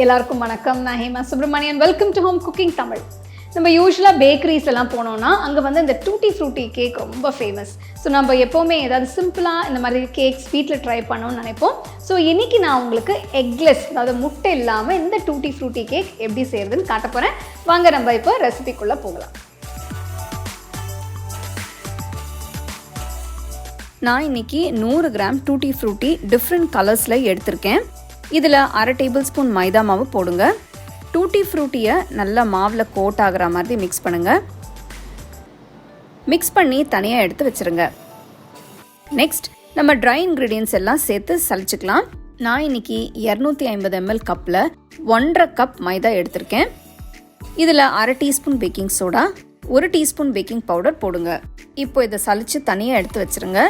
எல்லாருக்கும் வணக்கம். நான் Hema Subramanian. Welcome to home cooking Tamil. நம்ம யூஸ்வலாக பேக்கரிஸ் எல்லாம் போனோம்னா அங்கே வந்து இந்த டூட்டி ஃப்ரூட்டி கேக் ரொம்ப ஃபேமஸ். ஸோ நம்ம எப்போவுமே ஏதாவது சிம்பிளாக இந்த மாதிரி கேக்ஸ் வீட்டில் ட்ரை பண்ணோம்னு நினைப்போம். ஸோ இன்றைக்கி நான் உங்களுக்கு எக்லெஸ், அதாவது முட்டை இல்லாமல் இந்த டூட்டி ஃப்ரூட்டி கேக் எப்படி செய்கிறதுன்னு காட்ட போகிறேன். வாங்க நம்ம இப்போ ரெசிபிக்குள்ளே போகலாம். நான் இன்றைக்கி 100 கிராம் டூட்டி ஃப்ரூட்டி டிஃப்ரெண்ட் கலர்ஸில் எடுத்திருக்கேன். இதில் 1/2 டேபிள் ஸ்பூன் மைதா மாவு போடுங்க. டூட்டி ஃப்ரூட்டியை நல்லா மாவில் கோட் ஆகிற மாதிரி மிக்ஸ் பண்ணுங்கள். மிக்ஸ் பண்ணி தனியாக எடுத்து வச்சுருங்க. நெக்ஸ்ட் நம்ம ட்ரை இன்க்ரீடியன்ஸ் எல்லாம் சேர்த்து சலிச்சுக்கலாம். நான் இன்றைக்கி 250 ml கப்பில் 1.5 கப் மைதா எடுத்திருக்கேன். இதில் 1/2 teaspoon baking soda, 1 teaspoon baking powder போடுங்க. இப்போ இதை சலிச்சு தனியாக எடுத்து வச்சுருங்க.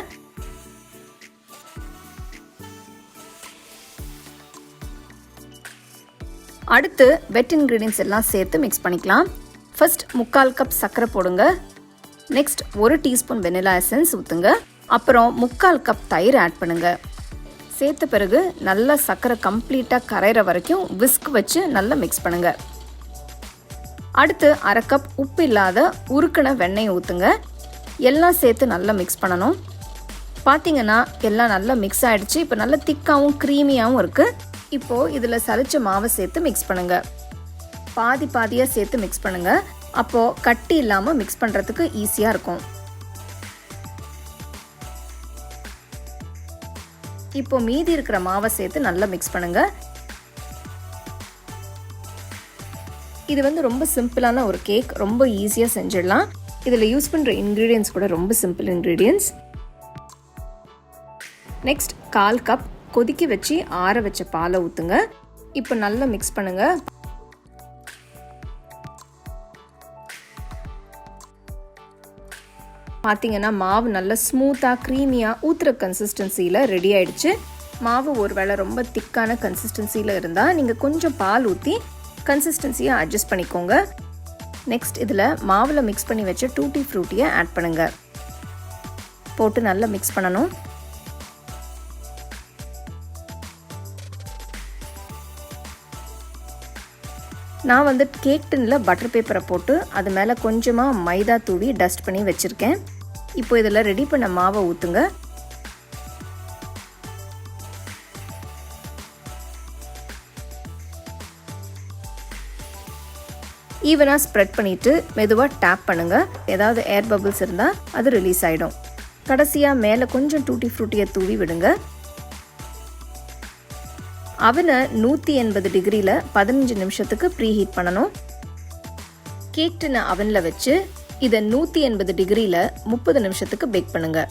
அடுத்து வெட் இன்க்ரீடியன்ஸ் எல்லாம் சேர்த்து மிக்ஸ் பண்ணிக்கலாம். ஃபர்ஸ்ட் 3/4 கப் சர்க்கரை போடுங்க. நெக்ஸ்ட் 1 டீஸ்பூன் வெனிலா எசன்ஸ் ஊற்றுங்க. அப்புறம் 3/4 கப் தயிர் ஆட் பண்ணுங்க. சேர்த்த பிறகு நல்லா சர்க்கரை கம்ப்ளீட்டாக கரையிற வரைக்கும் விஸ்க் வச்சு நல்லா மிக்ஸ் பண்ணுங்க. அடுத்து 1/2 கப் உப்பு இல்லாத உருக்கின வெண்ணெய் ஊற்றுங்க. எல்லாம் சேர்த்து நல்லா மிக்ஸ் பண்ணணும். பார்த்தீங்கன்னா எல்லாம் நல்லா மிக்ஸ் ஆகிடுச்சு. இப்போ நல்லா திக்காகவும் க்ரீமியாகவும் இருக்குது. இப்போது இதில் சலிச்ச மாவை சேர்த்து மிக்ஸ் பண்ணுங்கள். பாதி பாதியாக சேர்த்து மிக்ஸ் பண்ணுங்கள். அப்போது கட்டி இல்லாமல் மிக்ஸ் பண்ணுறதுக்கு ஈஸியாக இருக்கும். இப்போ மீதி இருக்கிற மாவை சேர்த்து நல்லா மிக்ஸ் பண்ணுங்கள். இது வந்து ரொம்ப சிம்பிளான ஒரு கேக், ரொம்ப ஈஸியாக செஞ்சிடலாம். இதில் யூஸ் பண்ணுற இன்க்ரீடியன்ஸ் கூட ரொம்ப சிம்பிள் இன்க்ரீடியன்ஸ். நெக்ஸ்ட் 1/4 கப் கொதிக்க வச்சு ஆற வச்ச பாலை ஊற்றுங்க. இப்போ நல்லா மிக்ஸ் பண்ணுங்க. பார்த்தீங்கன்னா மாவு நல்லா ஸ்மூத்தாக க்ரீமியாக ஊற்றுற கன்சிஸ்டன்சியில் ரெடி ஆயிடுச்சு. மாவு ஒருவேளை ரொம்ப திக்கான கன்சிஸ்டன்சியில் இருந்தால் நீங்கள் கொஞ்சம் பால் ஊற்றி கன்சிஸ்டன்சியை அட்ஜஸ்ட் பண்ணிக்கோங்க. நெக்ஸ்ட் இதில் மாவில் மிக்ஸ் பண்ணி வச்ச டூட்டி ஃப்ரூட்டியை ஆட் பண்ணுங்க. போட்டு நல்லா மிக்ஸ் பண்ணணும். நான் வந்து கேக் டின்னில் பட்டர் பேப்பரை போட்டு அது மேலே கொஞ்சமாக மைதா தூவி டஸ்ட் பண்ணி வச்சுருக்கேன். இப்போ இதில் ரெடி பண்ண மாவை ஊற்றுங்க. ஈவனாக ஸ்ப்ரெட் பண்ணிவிட்டு மெதுவாக டேப் பண்ணுங்கள். ஏதாவது ஏர் பபிள்ஸ் இருந்தால் அது ரிலீஸ் ஆகிடும். கடைசியாக மேலே கொஞ்சம் டூட்டி ஃப்ரூட்டியை தூவி விடுங்க. அவனை 180 டிகிரியில் 15 நிமிஷத்துக்கு ப்ரீ ஹீட் பண்ணணும். கேக் டின்னை அவனில் வச்சு இதை 180 டிகிரியில் 30 நிமிஷத்துக்கு பேக் பண்ணுங்க.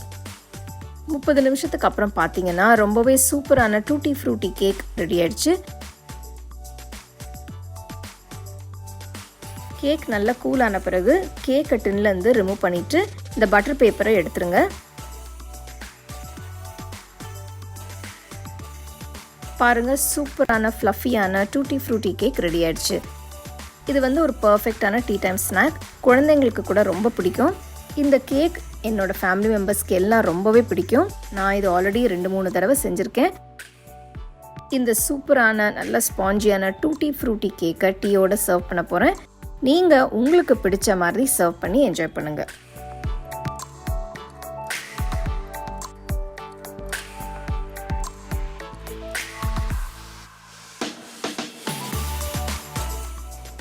30 நிமிஷத்துக்கு அப்புறம் பார்த்தீங்கன்னா ரொம்பவே சூப்பரான டூட்டி ஃப்ரூட்டி கேக் ரெடி ஆயிடுச்சு. கேக் நல்லா கூலான பிறகு கேக்கை டின்லேருந்து ரிமூவ் பண்ணிவிட்டு இந்த பட்டர் பேப்பரை எடுத்துருங்க. பாருங்கள், சூப்பரான ஃப்ளஃபியான டூட்டி ஃப்ரூட்டி கேக் ரெடி ஆயிடுச்சு. இது வந்து ஒரு பர்ஃபெக்டான டீ டைம் ஸ்நாக். குழந்தைங்களுக்கு கூட ரொம்ப பிடிக்கும். இந்த கேக் என்னோடய ஃபேமிலி மெம்பர்ஸ்க்கு எல்லாம் ரொம்பவே பிடிக்கும். நான் இது ஆல்ரெடி 2-3 தடவை செஞ்சுருக்கேன். இந்த சூப்பரான நல்ல ஸ்பாஞ்சியான டூட்டி ஃப்ரூட்டி கேக்கை டீயோட சர்வ் பண்ண போகிறேன். நீங்கள் உங்களுக்கு பிடிச்ச மாதிரி சர்வ் பண்ணி என்ஜாய் பண்ணுங்கள்.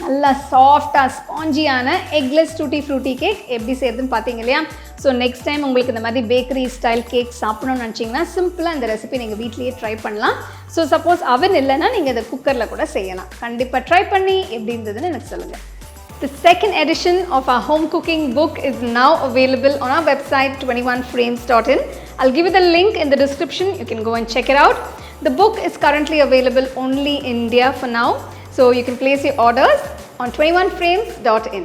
நல்லா சாஃப்டாக ஸ்பாஞ்சியான எக்லெஸ் டூட்டி ஃப்ரூட்டி கேக் எப்படி செய்யறதுன்னு பார்த்தீங்க இல்லையா? ஸோ நெக்ஸ்ட் டைம் உங்களுக்கு இந்த மாதிரி பேக்கரி ஸ்டைல் கேக் சாப்பிடணும்னு நினச்சிங்கன்னா சிம்பிளாக இந்த ரெசிபி நீங்கள் வீட்லேயே ட்ரை பண்ணலாம். ஸோ சப்போஸ் அவன் இல்லைன்னா நீங்கள் இதை குக்கரில் கூட செய்யலாம். கண்டிப்பாக ட்ரை பண்ணி எப்படி இருந்ததுன்னு எனக்கு சொல்லுங்கள். The second edition of our home cooking book is now available on our website 21frames.in. I'll give you the link in the description. You can go and check it out. The book is currently available only in India for now. So you can place your orders on 21frames.in.